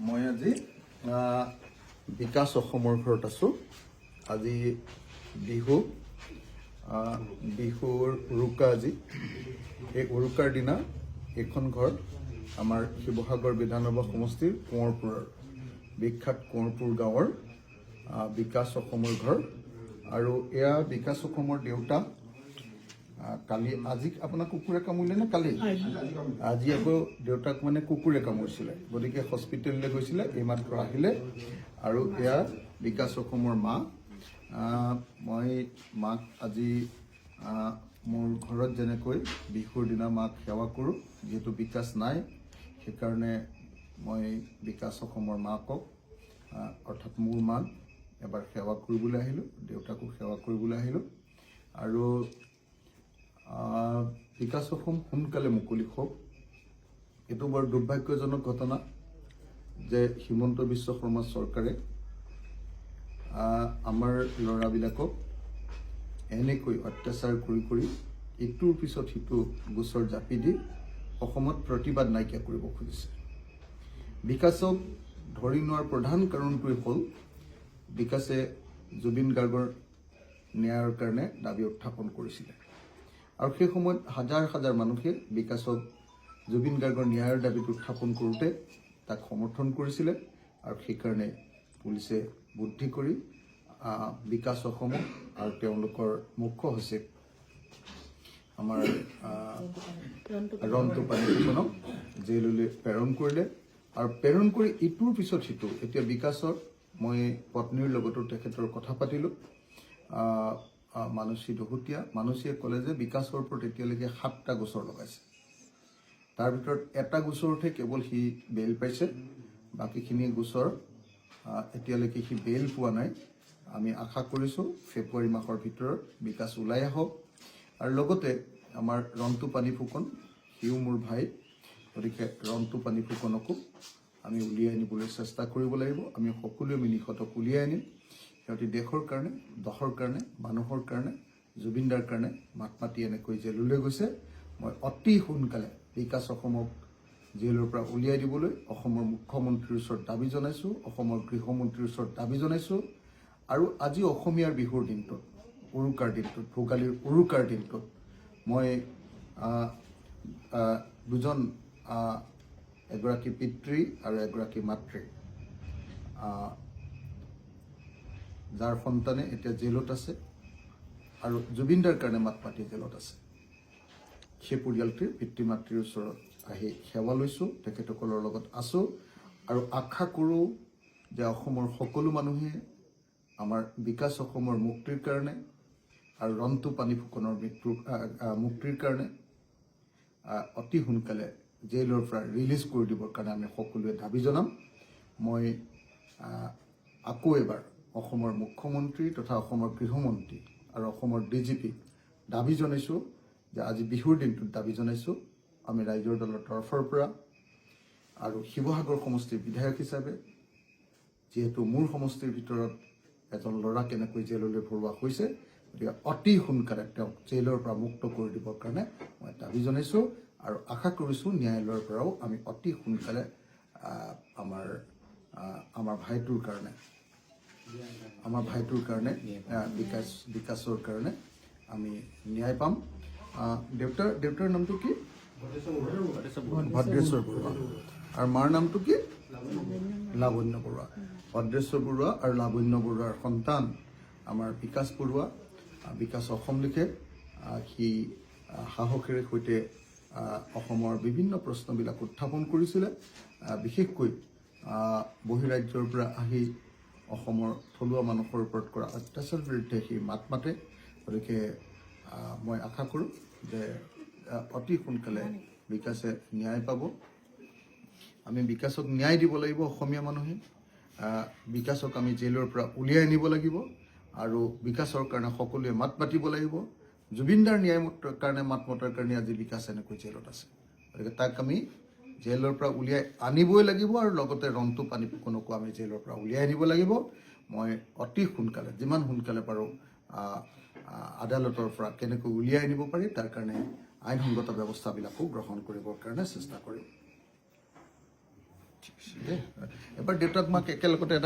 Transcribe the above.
মই আজি বিকাশ অসমৰ ঘৰত আছোঁ। আজি বিহু বিহুৰ উৰুকা আজি। এই উৰুকাৰ দিনা এইখন ঘৰ আমাৰ শিৱসাগৰ বিধানসভা সমষ্টিৰ কোঁৱৰপুৰৰ বিখ্যাত কোঁৱৰপুৰ গাঁৱৰ বিকাশ অসমৰ ঘৰ। আৰু এয়া বিকাশ অসমৰ দেউতা। কালি আজি আপোনাক কুকুৰে কামুৰিলে নে কালি? আজি আকৌ দেউতাক মানে কুকুৰে কামুৰিছিলে, গতিকে হস্পিটেললৈ গৈছিলে, এইমাত্ৰ আহিলে। আৰু এয়া বিকাশ অসমৰ মা। মই মাক আজি মোৰ ঘৰত যেনেকৈ বিহুৰ দিনা মাক সেৱা কৰোঁ, যিহেতু বিকাশ নাই সেইকাৰণে মই বিকাশ অসমৰ মাকক অৰ্থাৎ মোৰ মাক এবাৰ সেৱা কৰিবলৈ আহিলোঁ, দেউতাকো সেৱা কৰিবলৈ আহিলোঁ। আৰু বিকাশ অসম সোনকালে মুকলি হওক। এইটো বৰ দুৰ্ভাগ্যজনক ঘটনা যে হিমন্ত বিশ্ব শৰ্মা চৰকাৰে আমাৰ ল'ৰাবিলাকক এনেকৈ অত্যাচাৰ কৰি ইটোৰ পিছত সিটো গোচৰ জাপি দি অসমত প্ৰতিবাদ নাইকিয়া কৰিব খুজিছে। বিকাশক ধৰি নোৱাৰ প্ৰধান কাৰণটোৱে হ'ল বিকাশে জুবিন গাৰ্গৰ ন্যায়ৰ কাৰণে দাবী উত্থাপন কৰিছিলে। আৰু সেই সময়ত হাজাৰ হাজাৰ মানুহে বিকাশক জুবিন গাৰ্গৰ ন্যায়ৰ দাবীত উত্থাপন কৰোঁতে তাক সমৰ্থন কৰিছিলে। আৰু সেইকাৰণে পুলিচে বুদ্ধি কৰি বিকাশ অসমক আৰু তেওঁলোকৰ মুখ্য সচিব আমাৰ ৰন্টু পানিফুকনক জেললৈ প্ৰেৰণ কৰিলে। আৰু প্ৰেৰণ কৰি ইটোৰ পিছত সিটো এতিয়া বিকাশৰ মই পত্নীৰ লগতো তেখেতৰ কথা পাতিলোঁ। মানসী দহোটীয়া মানসীয়ে ক'লে যে বিকাশৰ ওপৰত এতিয়ালৈকে 7টা গোচৰ লগাইছে। তাৰ ভিতৰত এটা গোচৰতহে কেৱল সি বেইল পাইছে, বাকীখিনি গোচৰ এতিয়ালৈকে সি বেইল পোৱা নাই। আমি আশা কৰিছোঁ ফেব্ৰুৱাৰী মাহৰ ভিতৰত বিকাশ ওলাই আহক। আৰু লগতে আমাৰ ৰন্টু পানিফুকন, সিও মোৰ ভাই, গতিকে ৰন্টু পানিফুকনকো আমি উলিয়াই আনিবলৈ চেষ্টা কৰিব লাগিব। আমি সকলোৱে মিলি সিহঁতক উলিয়াই আনিম। সিহঁতি দেশৰ কাৰণে, দহৰ কাৰণে, মানুহৰ কাৰণে, জুবিনদাৰ কাৰণে মাত মাতি এনেকৈ জেললৈ গৈছে। মই অতি সোনকালে বিকাশ অসমক জেলৰ পৰা উলিয়াই দিবলৈ অসমৰ মুখ্যমন্ত্ৰীৰ ওচৰত দাবী জনাইছোঁ, অসমৰ গৃহমন্ত্ৰীৰ ওচৰত দাবী জনাইছোঁ। আৰু আজি অসমীয়াৰ বিহুৰ দিনটোত, উৰুকাৰ দিনটোত, ভোগালীৰ উৰুকাৰ দিনটোত মই দুজন এগৰাকী পিতৃ আৰু এগৰাকী মাতৃ যাৰ সন্তানে এতিয়া জেলত আছে আৰু জুবিনদাৰ কাৰণে মাত মাতি জেলত আছে, সেই পৰিয়ালটিৰ পিতৃ মাতৃৰ ওচৰত আহি সেৱা লৈছোঁ, তেখেতসকলৰ লগত আছোঁ। আৰু আশা কৰোঁ যে অসমৰ সকলো মানুহে আমাৰ বিকাশ অসমৰ মুক্তিৰ কাৰণে আৰু ৰন্টু পানিফুকনৰ মুক্তিৰ কাৰণে অতি সোনকালে জেলৰ পৰা ৰিলিজ কৰি দিবৰ কাৰণে আমি সকলোৱে দাবী জনাম। মই আকৌ এবাৰ অসমৰ মুখ্যমন্ত্ৰী তথা অসমৰ গৃহমন্ত্ৰী আৰু অসমৰ DGP দাবী জনাইছোঁ যে আজি বিহুৰ দিনটোত দাবী জনাইছোঁ আমি ৰাইজৰ দলৰ তৰফৰ পৰা। আৰু শিৱসাগৰ সমষ্টিৰ বিধায়ক হিচাপে যিহেতু মোৰ সমষ্টিৰ ভিতৰত এজন ল'ৰা কেনেকৈ জেললৈ ভৰোৱা হৈছে, গতিকে অতি সোনকালে তেওঁক জেলৰ পৰা মুক্ত কৰি দিবৰ কাৰণে মই দাবী জনাইছোঁ। আৰু আশা কৰিছোঁ ন্যায়ালয়ৰ পৰাও আমি অতি সোনকালে আমাৰ ভাইটোৰ কাৰণে বিকাশৰ কাৰণে আমি ন্যায় পাম। দেউতাৰ নামটো কি? ভদ্ৰেশ্বৰ বৰুৱা। আৰু মাৰ নামটো কি? লাৱণ্য বৰুৱা। ভদ্ৰেশ্বৰ বৰুৱা আৰু লাৱণ্য বৰুৱাৰ সন্তান আমাৰ বিকাশ বৰুৱা। বিকাশ অসম লিখে। সি সাহসেৰে সৈতে অসমৰ বিভিন্ন প্ৰশ্নবিলাক উত্থাপন কৰিছিলে। বিশেষকৈ বহিৰাজ্যৰ পৰা আহি অসমৰ থলুৱা মানুহৰ ওপৰত কৰা অত্যাচাৰৰ বিৰুদ্ধে সি মাত মাতে। গতিকে মই আশা কৰোঁ যে অতি সোনকালে বিকাশে ন্যায় পাব। আমি বিকাশক ন্যায় দিব লাগিব। অসমীয়া মানুহে বিকাশক আমি জেলৰ পৰা উলিয়াই আনিব লাগিব আৰু বিকাশৰ কাৰণে সকলোৱে মাত মাতিব লাগিব। জুবিনদাৰ ন্যায় কাৰণে মাত মতাৰ কাৰণে আজি বিকাশ এনেকৈ জেলত আছে। গতিকে তাক আমি জেলৰ পৰা উলিয়াই আনিবই লাগিব আৰু লগতে ৰন্টু পানিফুকনকো আমি জেলৰ পৰা উলিয়াই আনিব লাগিব। মই অতি সোনকালে, যিমান সোনকালে পাৰোঁ আদালতৰ পৰা কেনেকৈ উলিয়াই আনিব পাৰি তাৰ কাৰণে আইনসংগত ব্যৱস্থাবিলাকো গ্ৰহণ কৰিবৰ কাৰণে চেষ্টা কৰিম। এবাৰ দেউতাক মাক একেলগতে এটা